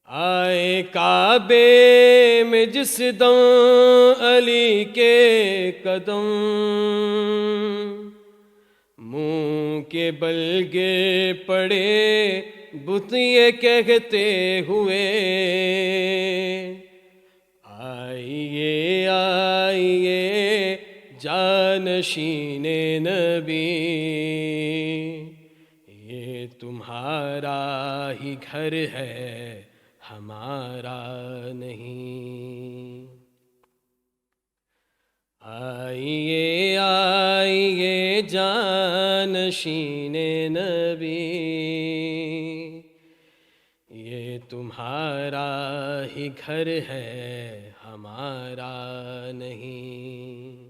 آئے کعبے میں جس دم علی کے قدم، منہ کے بل گر پڑے بت یہ کہتے ہوئے، آئیے آئیے جانشین نبی، یہ تمہارا ہی گھر ہے ہمارا نہیں۔ آئیے آئیے جانشین نبی، یہ تمہارا ہی گھر ہے ہمارا نہیں۔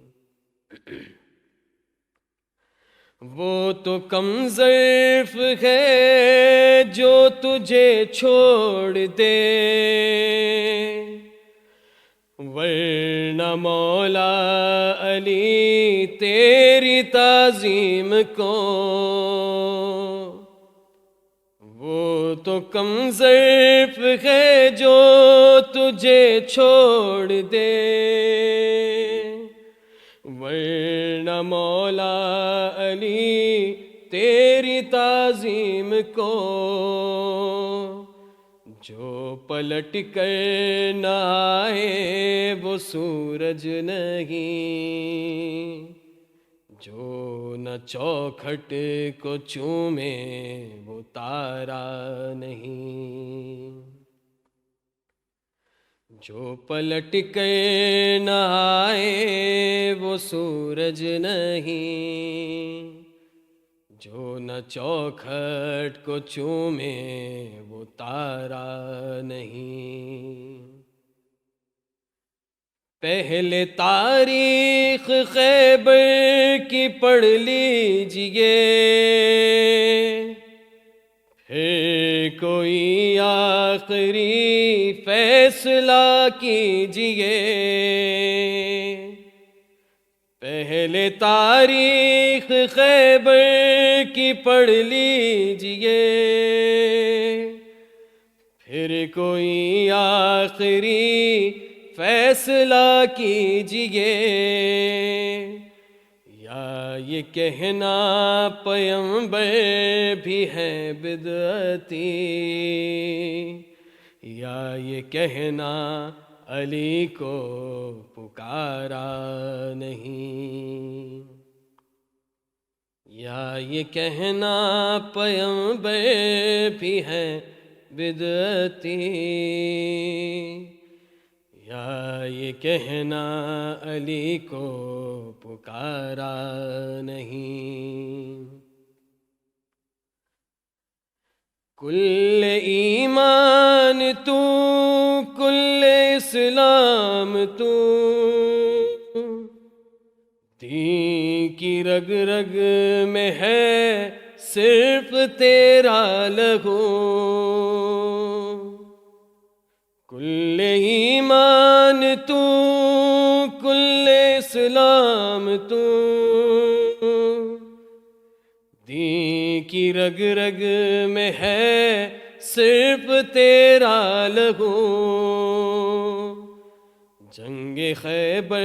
وہ تو کم ظرف ہے جو تجھے چھوڑ دے، ورنہ مولا علی تیری تعظیم کو۔ وہ تو کم ظرف ہے جو تجھے چھوڑ دے، ورنہ مولا علی تیری تعظیم کو۔ جو پلٹ کر نہ آئے وہ سورج نہیں، جو نہ چوکھٹ کو چومے وہ تارا نہیں۔ جو پلٹ کر نہ آئے وہ سورج نہیں، جو نہ چوکھٹ کو چومے وہ تارا نہیں۔ پہلے تاریخ خیبر کی پڑھ لیجئے، پھر کوئی آخری فیصلہ کیجئے۔ پہلے تاریخ خیبر کی پڑھ لیجئے، پھر کوئی آخری فیصلہ کیجئے۔ یا یہ کہنا پیغمبر بھی ہیں بدعتی، یا یہ کہنا علی کو پکارا نہیں، یا یہ کہنا پیغمبر بھی ہیں بدعتی، یا یہ کہنا علی کو پکارا نہیں۔ کل ایمان تو، کل اسلام تو، دین کی رگ رگ میں ہے صرف تیرا لہو۔ کل ایمان تو، کل اسلام تو، دین کی رگ رگ میں ہے صرف تیرا لہو۔ جنگ خیبر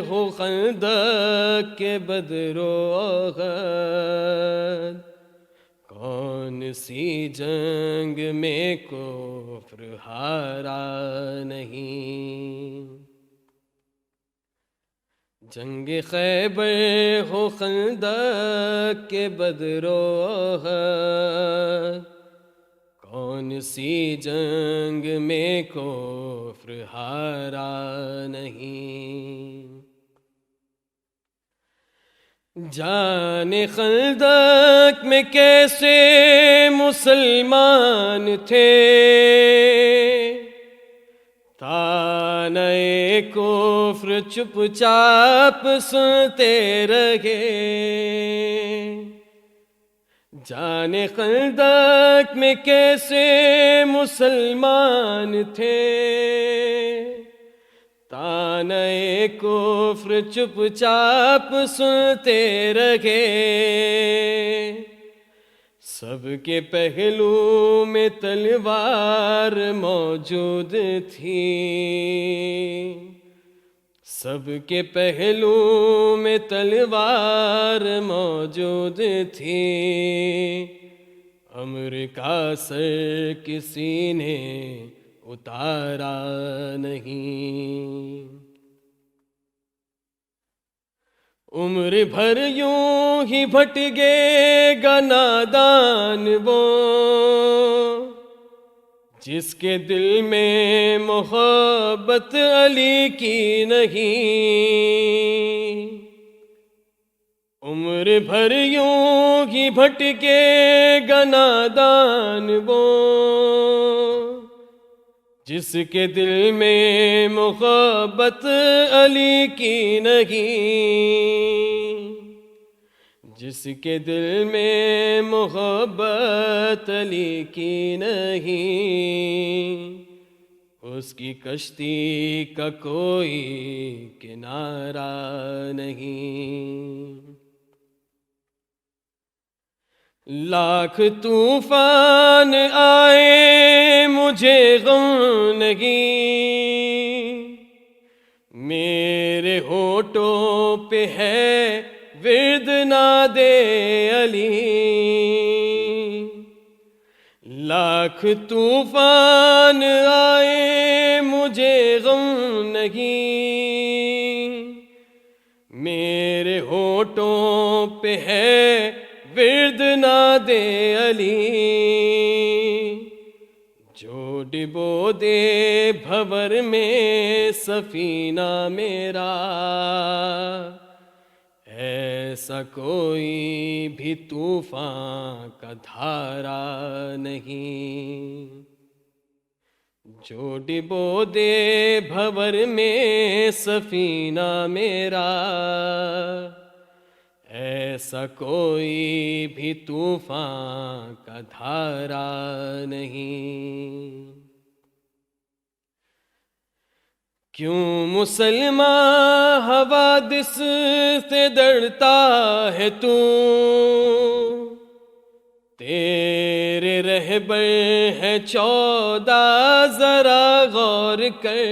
ہو خندق کے بدر و احد، کون سی جنگ میں کفر ہارا نہیں۔ جنگ خیبر ہو خندق کے بدر و احد، کون سی جنگ میں کفر ہارا نہیں۔ جان خندق میں کیسے مسلمان تھے، تانے کفر چپ چاپ سنتے رہے۔ جان خندق میں کیسے مسلمان تھے، تانے کفر چپ چاپ سنتے رہے۔ سب کے پہلو میں تلوار موجود تھی، سب کے پہلو میں تلوار موجود تھی، امر کا سر کسی نے اتارا نہیں۔ عمر بھر یوں ہی بھٹکے گا نادان وہ، جس کے دل میں محبت علی کی نہیں۔ عمر بھر یوں ہی بھٹکے گا نادان وہ، جس کے دل میں محبت علی کی نہیں، جس کے دل میں محبت علی کی نہیں، اس کی کشتی کا کوئی کنارہ نہیں۔ لاکھ طوفان آئے مجھے غم نہیں، میرے ہونٹوں پہ ہے ورد ناد علی۔ لاکھ طوفان آئے مجھے غم نہیں، میرے ہونٹوں پہ ہے ورد ناد علی۔ جو ڈبو دے بھور میں سفینہ میرا، ایسا کوئی بھی طوفان کا دھارا نہیں۔ جو ڈبو دے بھور میں سفینہ میرا، ایسا کوئی بھی طوفان کا دھارا نہیں۔ کیوں مسلمان حوادث سے ڈرتا ہے تو، تیرے رہبر ہے 14 ذرا غور کر۔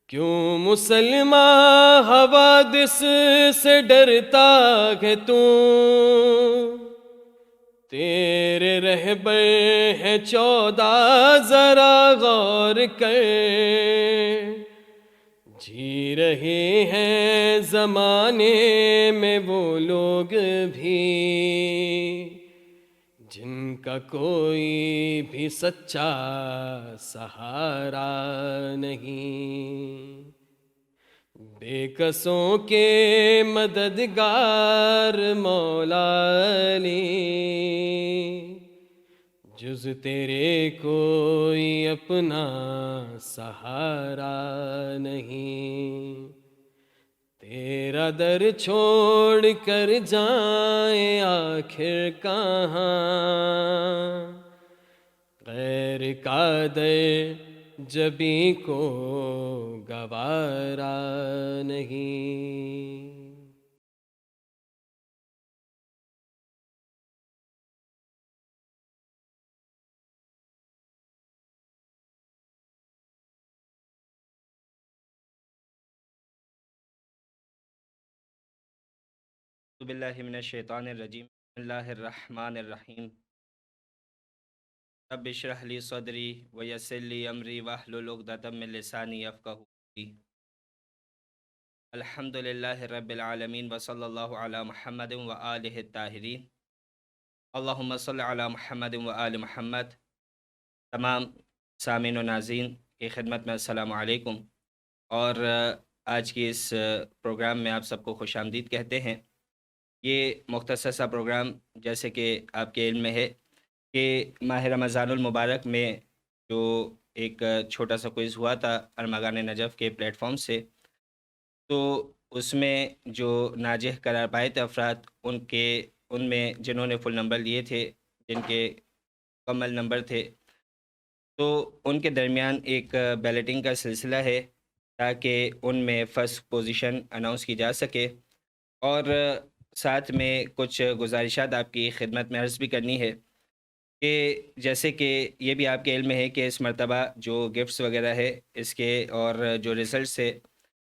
کیوں مسلمان حوادث سے ڈرتا ہے تو، تیرے رہبر ہے 14 ذرا غور کر۔ جی رہے ہیں زمانے میں وہ لوگ بھی، جن کا کوئی بھی سچا سہارا نہیں۔ بے کسوں کے مددگار مولا علی، جز تیرے کوئی اپنا سہارا نہیں۔ تیرا در چھوڑ کر جائیں آخر کہاں، غیر کا در جبیں کو گوارا نہیں۔ اعوذ باللہ من الشیطان الرجیم، بسم اللہ الرحمن الرحیم۔ رب اشرح لی صدری ویسر لی امری واحلل عقدۃ من لسانی یفقہوا قولی۔ الحمد للہ رب العالمین وصلی اللہ علی محمد وآلہ الطاہرین، اللہم صلی علی محمد وآل محمد۔ تمام سامعین و ناظرین کی خدمت میں السلام علیکم، اور آج کی اس پروگرام میں آپ سب کو خوش آمدید کہتے ہیں۔ یہ مختصر سا پروگرام، جیسے کہ آپ کے علم میں ہے کہ ماہ رمضان المبارک میں جو ایک چھوٹا سا کوئز ہوا تھا ارمغان نجف کے پلیٹ فارم سے، تو اس میں جو ناجح قرار پائے تھے افراد، ان میں جنہوں نے فل نمبر لیے تھے، جن کے مکمل نمبر تھے، تو ان کے درمیان ایک بیلٹنگ کا سلسلہ ہے تاکہ ان میں فرسٹ پوزیشن اناؤنس کی جا سکے۔ اور ساتھ میں کچھ گزارشات آپ کی خدمت میں عرض بھی کرنی ہے کہ جیسے کہ یہ بھی آپ کے علم میں ہے کہ اس مرتبہ جو گفٹس وغیرہ ہے اس کے اور جو ریزلٹس ہے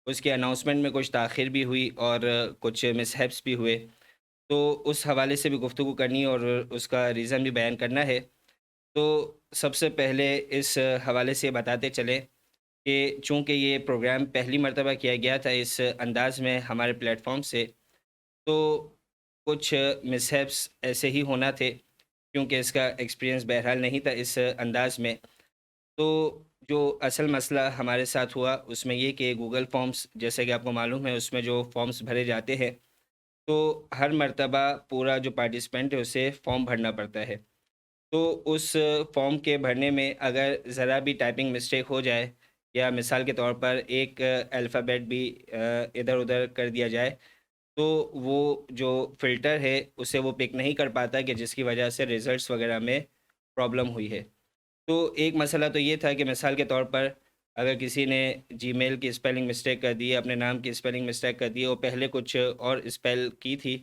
اس کے اناؤنسمنٹ میں کچھ تاخیر بھی ہوئی اور کچھ مس ہیپس بھی ہوئے، تو اس حوالے سے بھی گفتگو کرنی اور اس کا ریزن بھی بیان کرنا ہے۔ تو سب سے پہلے اس حوالے سے بتاتے چلیں کہ چونکہ یہ پروگرام پہلی مرتبہ کیا گیا تھا اس انداز میں ہمارے پلیٹ فارم سے، تو کچھ مس ہیپس ایسے ہی ہونا تھے کیونکہ اس کا ایکسپیرینس بہرحال نہیں تھا اس انداز میں۔ تو جو اصل مسئلہ ہمارے ساتھ ہوا اس میں یہ کہ گوگل فارمز جیسے کہ آپ کو معلوم ہے اس میں جو فارمز بھرے جاتے ہیں تو ہر مرتبہ پورا جو پارٹیسپینٹ ہے اسے فارم بھرنا پڑتا ہے۔ تو اس فارم کے بھرنے میں اگر ذرا بھی ٹائپنگ مسٹیک ہو جائے یا مثال کے طور پر ایک الفابیٹ بھی ادھر ادھر کر دیا جائے تو وہ جو فلٹر ہے اسے وہ پک نہیں کر پاتا کہ جس کی وجہ سے ریزلٹس وغیرہ میں پرابلم ہوئی ہے۔ تو ایک مسئلہ تو یہ تھا کہ مثال کے طور پر اگر کسی نے جی میل کی اسپیلنگ مسٹیک کر دی، اپنے نام کی اسپیلنگ مسٹیک کر دی اور پہلے کچھ اور اسپیل کی تھی،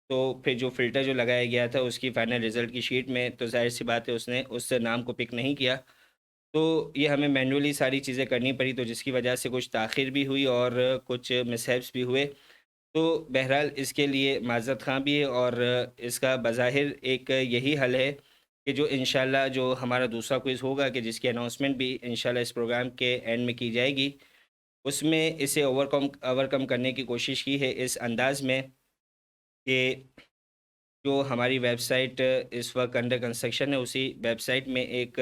تو پھر جو فلٹر جو لگایا گیا تھا اس کی فائنل رزلٹ کی شیٹ میں تو ظاہر سی بات ہے اس نے اس نام کو پک نہیں کیا، تو یہ ہمیں مینولی ساری چیزیں کرنی پڑی تو جس کی وجہ سے کچھ تاخیر بھی ہوئی اور کچھ مسہیپس بھی ہوئے۔ تو بہرحال اس کے لیے معذرت خواہ بھی ہے اور اس کا بظاہر ایک یہی حل ہے کہ جو انشاءاللہ جو ہمارا دوسرا کوئز ہوگا کہ جس کی اناؤنسمنٹ بھی انشاءاللہ اس پروگرام کے اینڈ میں کی جائے گی، اس میں اسے اوورکم کرنے کی کوشش کی ہے اس انداز میں کہ جو ہماری ویب سائٹ اس وقت انڈر کنسٹرکشن ہے اسی ویب سائٹ میں ایک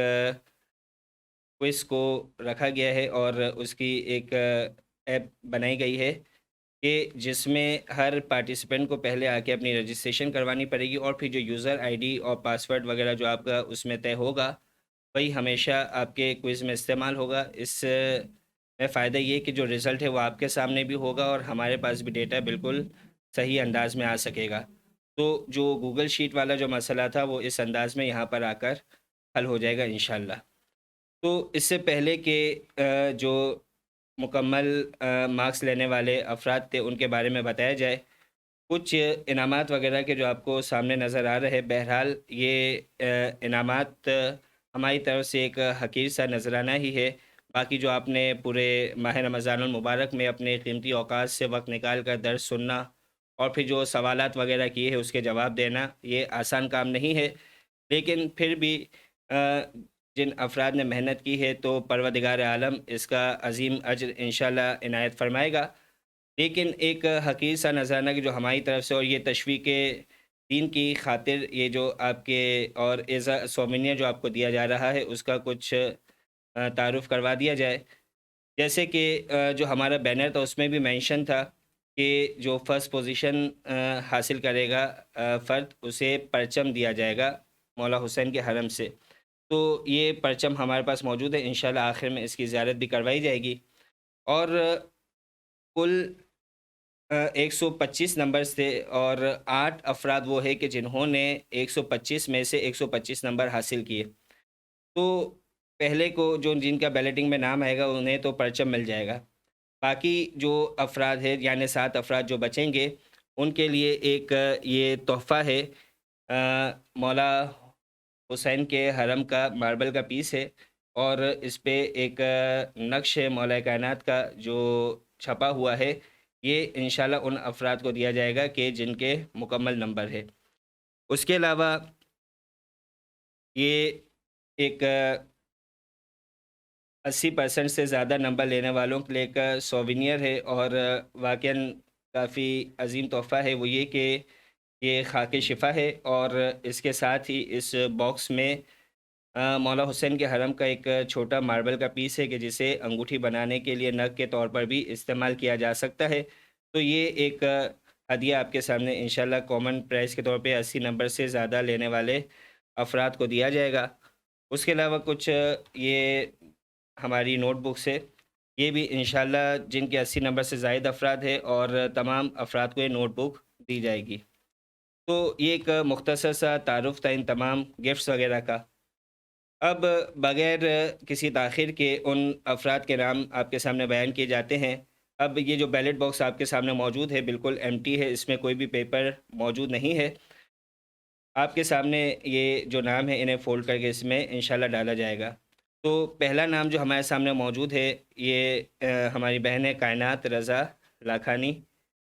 کوئز کو رکھا گیا ہے اور اس کی ایک ایپ بنائی گئی ہے کہ جس میں ہر پارٹیسپینٹ کو پہلے آ کے اپنی رجسٹریشن کروانی پڑے گی اور پھر جو یوزر آئی ڈی اور پاسورڈ وغیرہ جو آپ کا اس میں طے ہوگا وہی ہمیشہ آپ کے کوئز میں استعمال ہوگا۔ اس میں فائدہ یہ کہ جو رزلٹ ہے وہ آپ کے سامنے بھی ہوگا اور ہمارے پاس بھی ڈیٹا بالکل صحیح انداز میں آ سکے گا۔ تو جو گوگل شیٹ والا جو مسئلہ تھا وہ اس انداز میں یہاں پر آ کر حل ہو جائے گا انشاءاللہ۔ تو اس سے پہلے کہ جو مکمل مارکس لینے والے افراد تھے ان کے بارے میں بتایا جائے، کچھ انعامات وغیرہ کے جو آپ کو سامنے نظر آ رہے، بہرحال یہ انعامات ہماری طرف سے ایک حقیر سا نذرانہ ہی ہے۔ باقی جو آپ نے پورے ماہ رمضان المبارک میں اپنے قیمتی اوقات سے وقت نکال کر درس سننا اور پھر جو سوالات وغیرہ کیے ہیں اس کے جواب دینا، یہ آسان کام نہیں ہے، لیکن پھر بھی جن افراد نے محنت کی ہے تو پروردگار عالم اس کا عظیم اجر انشاءاللہ عنایت فرمائے گا۔ لیکن ایک حقیر سا نذرانہ کہ جو ہماری طرف سے اور یہ تشویق دین کی خاطر یہ جو آپ کے اور ایزا سومینیہ جو آپ کو دیا جا رہا ہے اس کا کچھ تعارف کروا دیا جائے۔ جیسے کہ جو ہمارا بینر تھا اس میں بھی مینشن تھا کہ جو فرسٹ پوزیشن حاصل کرے گا فرد اسے پرچم دیا جائے گا مولا حسین کے حرم سے۔ تو یہ پرچم ہمارے پاس موجود ہے، انشاءاللہ آخر میں اس کی زیارت بھی کروائی جائے گی۔ اور کل 125 نمبرز تھے اور 8 افراد وہ ہے کہ جنہوں نے 125 میں سے 125 نمبر حاصل کیے۔ تو پہلے کو جو جن کا بیلٹنگ میں نام آئے گا انہیں تو پرچم مل جائے گا، باقی جو افراد ہیں یعنی 7 افراد جو بچیں گے ان کے لیے ایک یہ تحفہ ہے، مولا حسین کے حرم کا ماربل کا پیس ہے اور اس پہ ایک نقش ہے مولا کائنات کا جو چھپا ہوا ہے، یہ انشاءاللہ ان افراد کو دیا جائے گا کہ جن کے مکمل نمبر ہے۔ اس کے علاوہ یہ ایک 80% سے زیادہ نمبر لینے والوں کے لیے ایک سووینئر ہے اور واقعاً کافی عظیم تحفہ ہے، وہ یہ کہ یہ خاک شفا ہے اور اس کے ساتھ ہی اس باکس میں مولا حسین کے حرم کا ایک چھوٹا ماربل کا پیس ہے کہ جسے انگوٹھی بنانے کے لیے نگ کے طور پر بھی استعمال کیا جا سکتا ہے۔ تو یہ ایک ہدیہ آپ کے سامنے انشاءاللہ کامن پرائز کے طور پہ 80 نمبر سے زیادہ لینے والے افراد کو دیا جائے گا۔ اس کے علاوہ کچھ یہ ہماری نوٹ بکس ہے، یہ بھی انشاءاللہ جن کے 80 نمبر سے زائد افراد ہے اور تمام افراد کو یہ نوٹ بک دی جائے گی۔ تو یہ ایک مختصر سا تعارف تھا ان تمام گفٹس وغیرہ کا۔ اب بغیر کسی تاخیر کے ان افراد کے نام آپ کے سامنے بیان کیے جاتے ہیں اب یہ جو بیلٹ باکس آپ کے سامنے موجود ہے بالکل ایمٹی ہے، اس میں کوئی بھی پیپر موجود نہیں ہے۔ آپ کے سامنے یہ جو نام ہے انہیں فولڈ کر کے اس میں انشاءاللہ ڈالا جائے گا۔ تو پہلا نام جو ہمارے سامنے موجود ہے یہ ہماری بہن ہے کائنات رضا لاکھانی،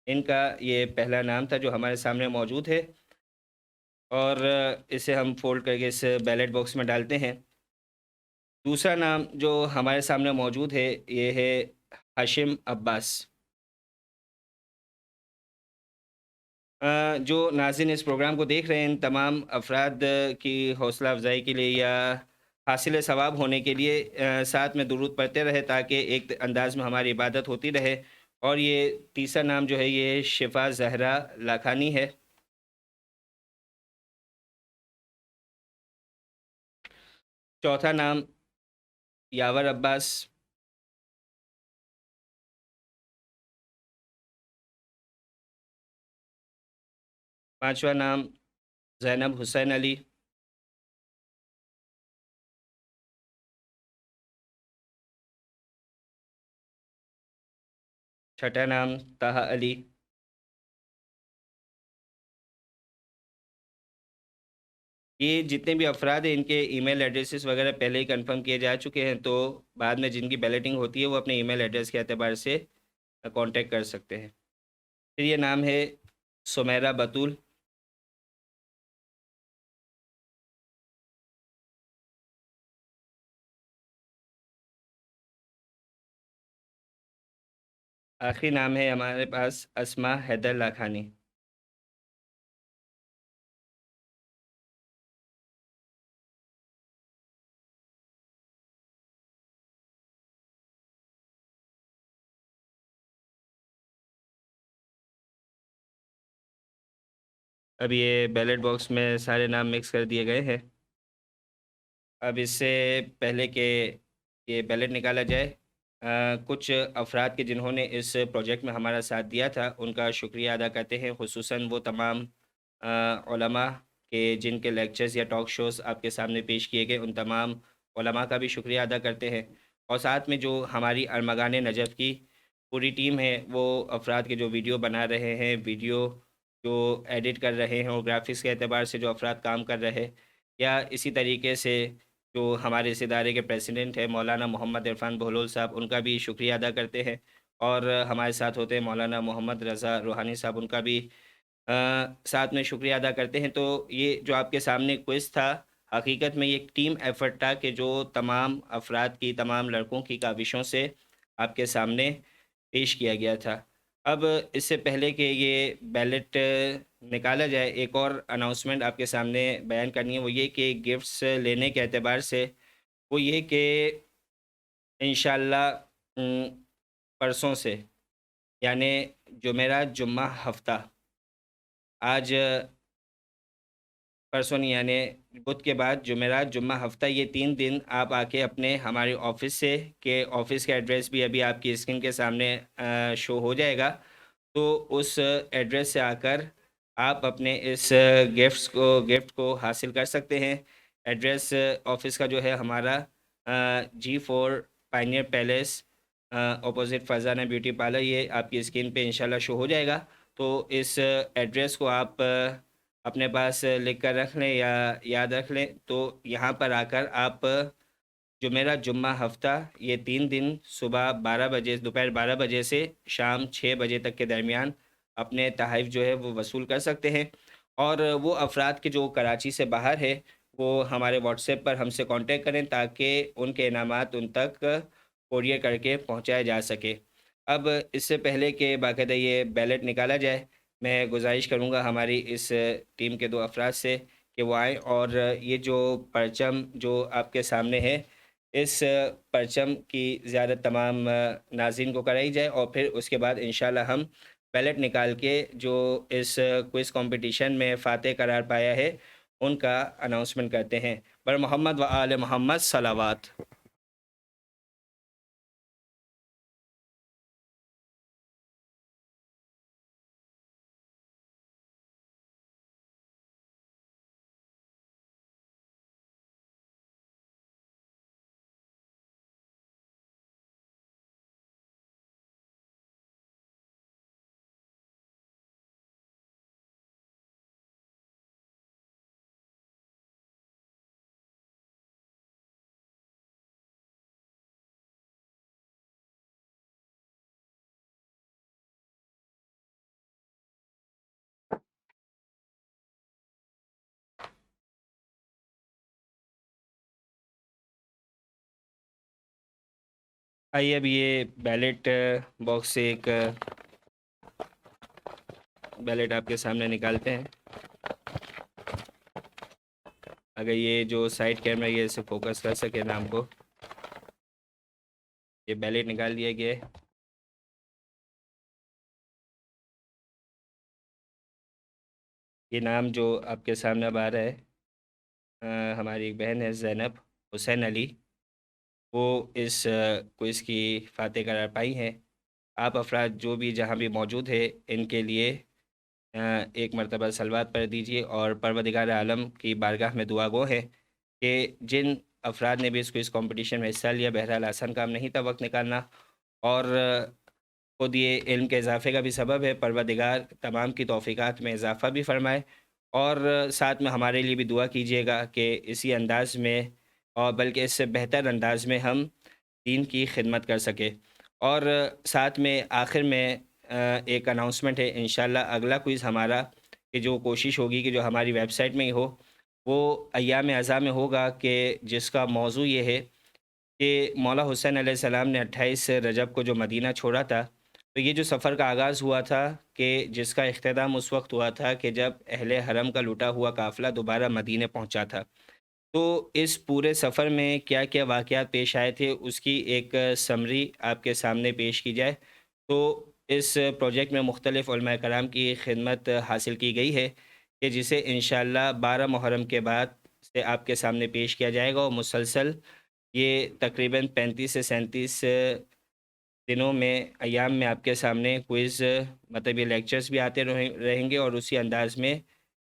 ان کا یہ پہلا نام تھا جو ہمارے سامنے موجود ہے، اور اسے ہم فولڈ کر کے اس بیلٹ باکس میں ڈالتے ہیں۔ دوسرا نام جو ہمارے سامنے موجود ہے یہ ہے ہاشم عباس۔ جو ناظرین اس پروگرام کو دیکھ رہے ہیں، ان تمام افراد کی حوصلہ افزائی کے لیے یا حاصل ثواب ہونے کے لیے ساتھ میں درود پڑھتے رہے تاکہ ایک انداز میں ہماری عبادت ہوتی رہے۔ اور یہ تیسرا نام جو ہے یہ شفا زہرا لاکھانی ہے۔ چوتھا نام یاور عباس۔ پانچواں نام زینب حسین علی۔ چھٹا نام طہا علی۔ یہ جتنے بھی افراد ہیں ان کے ای میل ایڈریسز وغیرہ پہلے ہی کنفرم کیے جا چکے ہیں، تو بعد میں جن کی بیلٹنگ ہوتی ہے وہ اپنے ای میل ایڈریس کے اعتبار سے کانٹیکٹ کر سکتے ہیں۔ پھر یہ نام ہے سمیرہ بطول۔ آخری نام ہے ہمارے پاس اسماء حیدر لاکھانی۔ اب یہ بیلٹ باکس میں سارے نام مکس کر دیے گئے ہیں۔ اب اس سے پہلے کہ یہ بیلٹ نکالا جائے، کچھ افراد کے جنہوں نے اس پروجیکٹ میں ہمارا ساتھ دیا تھا ان کا شکریہ ادا کرتے ہیں، خصوصاً وہ تمام علماء کے جن کے لیکچرز یا ٹاک شوز آپ کے سامنے پیش کیے گئے، ان تمام علماء کا بھی شکریہ ادا کرتے ہیں۔ اور ساتھ میں جو ہماری ارمغان نجف کی پوری ٹیم ہے، وہ افراد کے جو ویڈیو بنا رہے ہیں، ویڈیو جو ایڈٹ کر رہے ہیں اور گرافکس کے اعتبار سے جو افراد کام کر رہے، یا اسی طریقے سے جو ہمارے اس ادارے کے پریزیڈنٹ ہیں مولانا محمد عرفان بہلول صاحب، ان کا بھی شکریہ ادا کرتے ہیں۔ اور ہمارے ساتھ ہوتے ہیں مولانا محمد رضا روحانی صاحب، ان کا بھی ساتھ میں شکریہ ادا کرتے ہیں۔ تو یہ جو آپ کے سامنے کوئز تھا، حقیقت میں یہ ایک ٹیم ایفرٹ تھا کہ جو تمام افراد کی، تمام لڑکوں کی کاوشوں سے آپ کے سامنے پیش کیا گیا تھا۔ اب اس سے پہلے کہ یہ بیلٹ نکالا جائے، ایک اور اناؤنسمنٹ آپ کے سامنے بیان کرنی ہے، وہ یہ کہ گفٹس لینے کے اعتبار سے وہ یہ کہ انشاءاللہ پرسوں سے، یعنی جمعرات جمعہ ہفتہ، آج پرسوں نہیں، یعنی بدھ کے بعد جمعرات جمعہ ہفتہ، یہ 3 دن آپ آ کے اپنے ہمارے آفس سے، کہ آفس کا ایڈریس بھی ابھی آپ کی اسکرین کے سامنے شو ہو جائے گا، تو اس ایڈریس سے آ کر آپ اپنے اس گفٹ کو حاصل کر سکتے ہیں۔ ایڈریس آفس کا جو ہے ہمارا G4 pioneer palace opposite Farzana beauty parlour, یہ آپ کی اسکرین پہ انشاءاللہ شو ہو جائے گا۔ تو اس ایڈریس کو آپ اپنے پاس لکھ کر رکھ لیں یا یاد رکھ لیں، تو یہاں پر آ کر آپ جمعرات جمعہ ہفتہ یہ 3 دن صبح 12 بجے، دوپہر 12 بجے سے شام 6 بجے تک کے درمیان اپنے تحائف جو ہے وہ وصول کر سکتے ہیں۔ اور وہ افراد کے جو کراچی سے باہر ہے وہ ہمارے واٹس ایپ پر ہم سے کانٹیکٹ کریں تاکہ ان کے انعامات ان تک کوریئر کر کے پہنچایا جا سکے۔ اب اس سے پہلے کہ باقاعدہ یہ بیلٹ نکالا جائے، میں گزارش کروں گا ہماری اس ٹیم کے 2 افراد سے کہ وہ آئیں اور یہ جو پرچم جو آپ کے سامنے ہے، اس پرچم کی زیارت تمام ناظرین کو کرائی جائے، اور پھر اس کے بعد انشاءاللہ ہم بیلٹ نکال کے جو اس کوئز کمپٹیشن میں فاتح قرار پایا ہے ان کا اناؤنسمنٹ کرتے ہیں۔ بر محمد و آل محمد صلوات۔ آئیے اب یہ بیلٹ باکس سے ایک بیلٹ آپ کے سامنے نکالتے ہیں. اگر یہ جو سائڈ کیمرہ یہ اسے فوکس کر سکے نام کو. یہ بیلٹ نکال دیا گیا ہے. یہ نام جو آپ کے سامنے اب آ رہا ہے، ہماری ایک بہن ہے زینب حسین علی، وہ اس کوئز کی فاتح قرار پائی ہیں. آپ افراد جو بھی جہاں بھی موجود ہے ان کے لیے ایک مرتبہ صلوات پڑھ دیجیے اور پروردگار عالم کی بارگاہ میں دعا گو ہے کہ جن افراد نے بھی اس کوئز کمپٹیشن میں حصہ لیا، بہرحال آسان کام نہیں تھا وقت نکالنا، اور خود یہ علم کے اضافے کا بھی سبب ہے. پروردگار تمام کی توفیقات میں اضافہ بھی فرمائے، اور ساتھ میں ہمارے لیے بھی دعا کیجیے گا کہ اسی انداز میں اور بلکہ اس سے بہتر انداز میں ہم دین کی خدمت کر سکے. اور ساتھ میں آخر میں ایک اناؤنسمنٹ ہے، انشاءاللہ اگلا کوئز ہمارا کہ جو کوشش ہوگی کہ جو ہماری ویب سائٹ میں ہی ہو، وہ ایام اعزاء میں ہوگا، کہ جس کا موضوع یہ ہے کہ مولا حسین علیہ السلام نے 28 رجب کو جو مدینہ چھوڑا تھا، تو یہ جو سفر کا آغاز ہوا تھا، کہ جس کا اختتام اس وقت ہوا تھا کہ جب اہل حرم کا لوٹا ہوا قافلہ دوبارہ مدینہ پہنچا تھا. تو اس پورے سفر میں کیا کیا واقعات پیش آئے تھے اس کی ایک سمری آپ کے سامنے پیش کی جائے. تو اس پروجیکٹ میں مختلف علماء کرام کی خدمت حاصل کی گئی ہے، کہ جسے انشاءاللہ 12 محرم کے بعد سے آپ کے سامنے پیش کیا جائے گا، اور مسلسل یہ تقریباً 35 سے 37 دنوں میں ایام میں آپ کے سامنے کوئز مطلب یہ لیکچرز بھی آتے رہیں گے، اور اسی انداز میں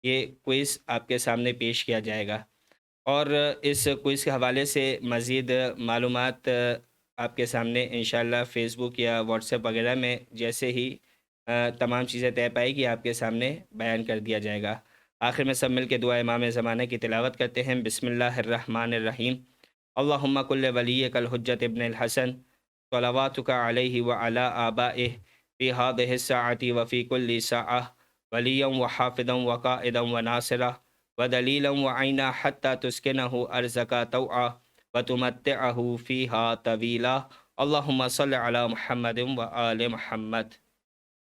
یہ کوئز آپ کے سامنے پیش کیا جائے گا. اور اس کوئز کے حوالے سے مزید معلومات آپ کے سامنے انشاءاللہ فیس بک یا واٹس ایپ وغیرہ میں جیسے ہی تمام چیزیں طے پائے گی آپ کے سامنے بیان کر دیا جائے گا. آخر میں سب مل کے دعا امام زمانہ کی تلاوت کرتے ہیں. بسم اللہ الرحمن الرحیم. اللہم کل ولیک الحجت ابن الحسن صلواتک علیہ وعلی آبائہ فی ہذہ الساعۃ وفی کل ساعہ ولیا وحافظا وقائدا وناصرا ودلیلا وعینا حتی تسکنہ ارضک طوعا وتمتعہ فیہا طویلا. اللہم صل علی محمد وآل محمد.